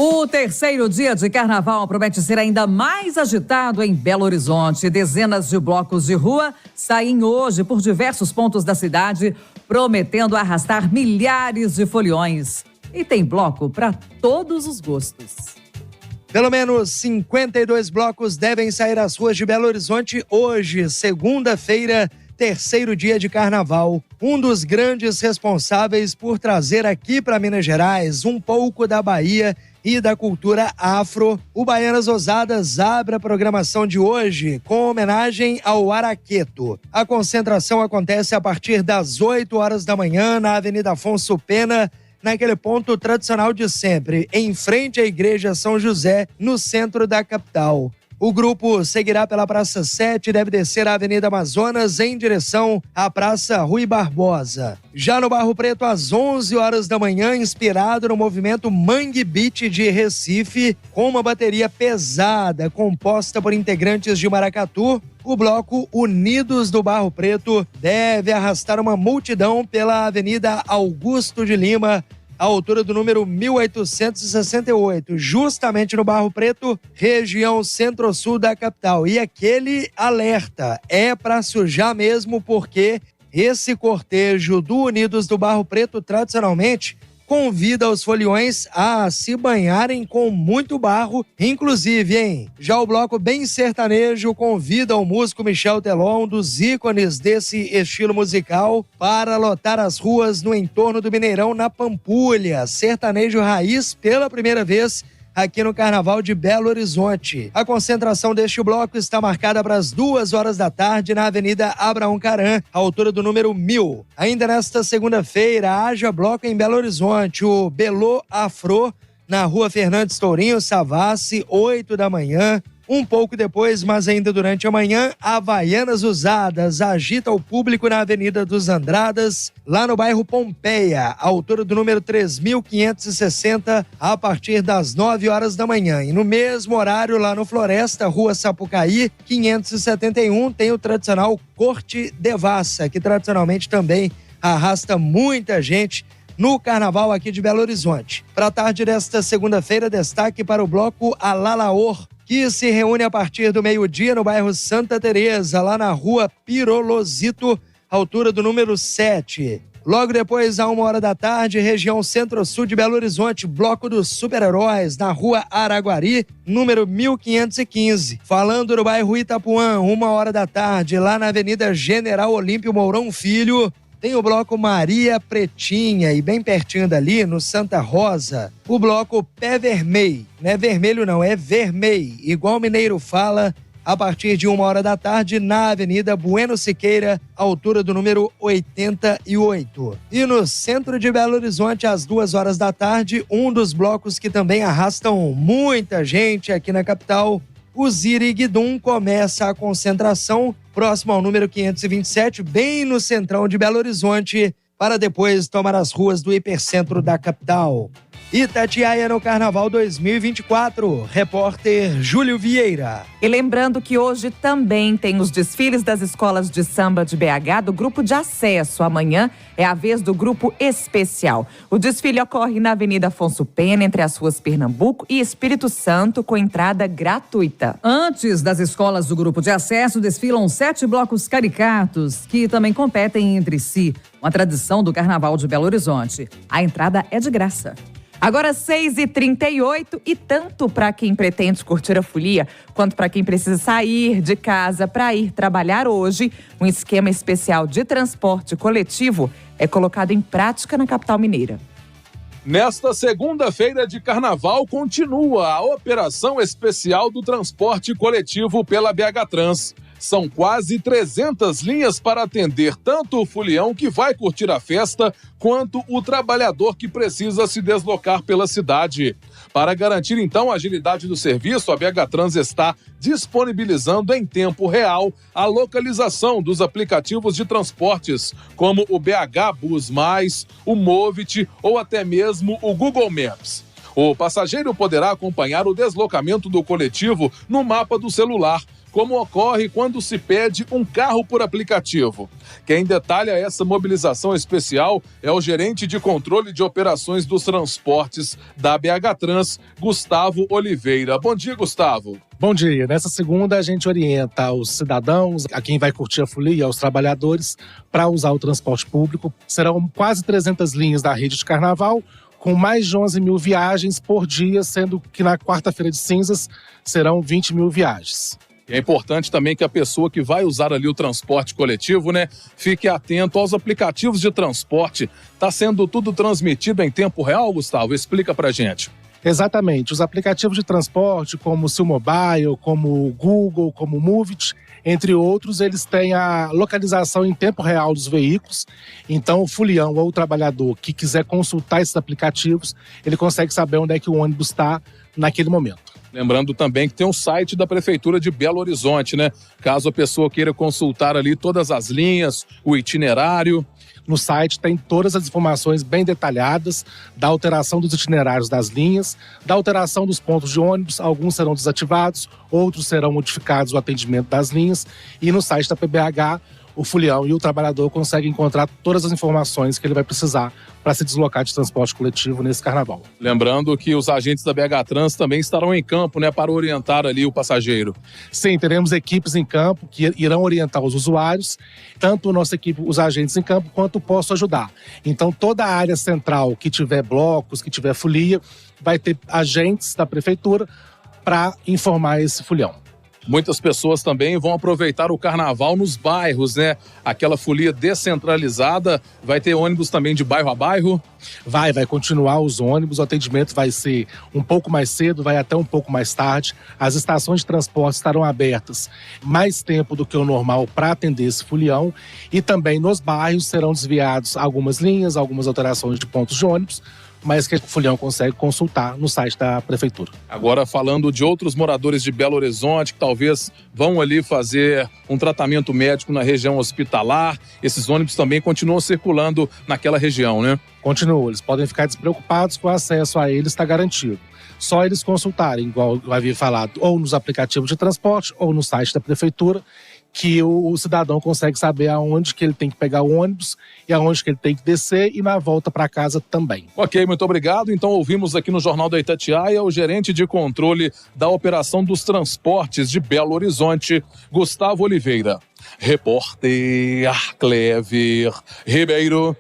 O terceiro dia de carnaval promete ser ainda mais agitado em Belo Horizonte. Dezenas de blocos de rua saem hoje por diversos pontos da cidade, prometendo arrastar milhares de foliões. E tem bloco para todos os gostos. Pelo menos 52 blocos devem sair às ruas de Belo Horizonte hoje, segunda-feira, terceiro dia de carnaval. Um dos grandes responsáveis por trazer aqui para Minas Gerais um pouco da Bahia e da cultura afro, o Baianas Ousadas abre a programação de hoje com homenagem ao Araqueto. A concentração acontece a partir das 8 horas da manhã na Avenida Afonso Pena, naquele ponto tradicional de sempre, em frente à Igreja São José, no centro da capital. O grupo seguirá pela Praça 7 e deve descer a Avenida Amazonas em direção à Praça Rui Barbosa. Já no Barro Preto, às 11 horas da manhã, inspirado no movimento Mangue Beat de Recife, com uma bateria pesada composta por integrantes de maracatu, o bloco Unidos do Barro Preto deve arrastar uma multidão pela Avenida Augusto de Lima, à altura do número 1868, justamente no Barro Preto, região centro-sul da capital. E aquele alerta é para sujar mesmo, porque esse cortejo do Unidos do Barro Preto, tradicionalmente, convida os foliões a se banharem com muito barro, inclusive, hein? Já o bloco bem sertanejo convida o músico Michel Teló, um dos ícones desse estilo musical, para lotar as ruas no entorno do Mineirão, na Pampulha. Sertanejo raiz pela primeira vez aqui no Carnaval de Belo Horizonte. A concentração deste bloco está marcada para as 2 horas da tarde na Avenida Abraão Caram, à altura do número 1000. Ainda nesta segunda-feira, haja bloco em Belo Horizonte, o Belô Afro, na Rua Fernandes Tourinho, Savassi, 8 da manhã. Um pouco depois, mas ainda durante a manhã, Havaianas Usadas agita o público na Avenida dos Andradas, lá no bairro Pompeia, à altura do número 3560, a partir das 9 horas da manhã. E no mesmo horário, lá no Floresta, Rua Sapucaí, 571, tem o tradicional Corte Devassa, que tradicionalmente também arrasta muita gente no Carnaval aqui de Belo Horizonte. Para a tarde desta segunda-feira, destaque para o bloco Alalaor, que se reúne a partir do meio-dia no bairro Santa Teresa, lá na Rua Pirolosito, altura do número 7. Logo depois, à 1 hora da tarde, região centro-sul de Belo Horizonte, bloco dos super-heróis, na Rua Araguari, número 1515. Falando do bairro Itapuã, 1 hora da tarde, lá na Avenida General Olímpio Mourão Filho, tem o bloco Maria Pretinha, e bem pertinho dali, no Santa Rosa, o bloco Pé Vermelho. Não é vermelho não, é vermelho, igual o mineiro fala, a partir de 1 hora da tarde, na Avenida Bueno Siqueira, altura do número 88. E no centro de Belo Horizonte, às 2 horas da tarde, um dos blocos que também arrastam muita gente aqui na capital, o Ziriguidum, começa a concentração próximo ao número 527, bem no centrão de Belo Horizonte, para depois tomar as ruas do hipercentro da capital. Itatiaia no Carnaval 2024, repórter Júlio Vieira. E lembrando que hoje também tem os desfiles das escolas de samba de BH do Grupo de Acesso. Amanhã é a vez do Grupo Especial. O desfile ocorre na Avenida Afonso Pena, entre as ruas Pernambuco e Espírito Santo, com entrada gratuita. Antes das escolas do Grupo de Acesso, desfilam 7 blocos caricatos, que também competem entre si. Uma tradição do Carnaval de Belo Horizonte. A entrada é de graça. Agora 6h38, e tanto para quem pretende curtir a folia, quanto para quem precisa sair de casa para ir trabalhar hoje, um esquema especial de transporte coletivo é colocado em prática na capital mineira. Nesta segunda-feira de carnaval, continua a operação especial do transporte coletivo pela BH Trans. São quase 300 linhas para atender tanto o folião que vai curtir a festa, quanto o trabalhador que precisa se deslocar pela cidade. Para garantir, então, a agilidade do serviço, a BH Trans está disponibilizando em tempo real a localização dos aplicativos de transportes, como o BH Bus Mais, o Movit ou até mesmo o Google Maps. O passageiro poderá acompanhar o deslocamento do coletivo no mapa do celular, como ocorre quando se pede um carro por aplicativo. Quem detalha essa mobilização especial é o gerente de controle de operações dos transportes da BH Trans, Gustavo Oliveira. Bom dia, Gustavo. Bom dia. Nessa segunda, a gente orienta os cidadãos, a quem vai curtir a folia, aos trabalhadores, para usar o transporte público. Serão quase 300 linhas da rede de carnaval, com mais de 11 mil viagens por dia, sendo que na quarta-feira de cinzas serão 20 mil viagens. É importante também que a pessoa que vai usar ali o transporte coletivo, fique atento aos aplicativos de transporte. Está sendo tudo transmitido em tempo real, Gustavo? Explica pra gente. Exatamente. Os aplicativos de transporte, como o Seu Mobile, como o Google, como o Movit, entre outros, eles têm a localização em tempo real dos veículos. Então, o folião ou o trabalhador que quiser consultar esses aplicativos, ele consegue saber onde é que o ônibus está naquele momento. Lembrando também que tem um site da Prefeitura de Belo Horizonte, Caso a pessoa queira consultar ali todas as linhas, o itinerário. No site tem todas as informações bem detalhadas da alteração dos itinerários das linhas, da alteração dos pontos de ônibus, alguns serão desativados, outros serão modificados o atendimento das linhas. E no site da PBH, o folião e o trabalhador conseguem encontrar todas as informações que ele vai precisar para se deslocar de transporte coletivo nesse carnaval. Lembrando que os agentes da BH Trans também estarão em campo, para orientar ali o passageiro. Sim, teremos equipes em campo que irão orientar os usuários, tanto a nossa equipe, os agentes em campo, quanto o Posso Ajudar. Então, toda a área central que tiver blocos, que tiver folia, vai ter agentes da prefeitura para informar esse folião. Muitas pessoas também vão aproveitar o carnaval nos bairros, Aquela folia descentralizada, vai ter ônibus também de bairro a bairro? Vai continuar os ônibus, o atendimento vai ser um pouco mais cedo, vai até um pouco mais tarde. As estações de transporte estarão abertas mais tempo do que o normal para atender esse folião. E também nos bairros serão desviados algumas linhas, algumas alterações de pontos de ônibus, mas que o folião consegue consultar no site da Prefeitura. Agora, falando de outros moradores de Belo Horizonte que talvez vão ali fazer um tratamento médico na região hospitalar, esses ônibus também continuam circulando naquela região, Continuam, eles podem ficar despreocupados que o acesso a eles está garantido. Só eles consultarem, igual eu havia falado, ou nos aplicativos de transporte ou no site da Prefeitura, que o cidadão consegue saber aonde que ele tem que pegar o ônibus e aonde que ele tem que descer e na volta para casa também. Ok, muito obrigado. Então ouvimos aqui no Jornal da Itatiaia o gerente de controle da operação dos transportes de Belo Horizonte, Gustavo Oliveira. Repórter Clever Ribeiro.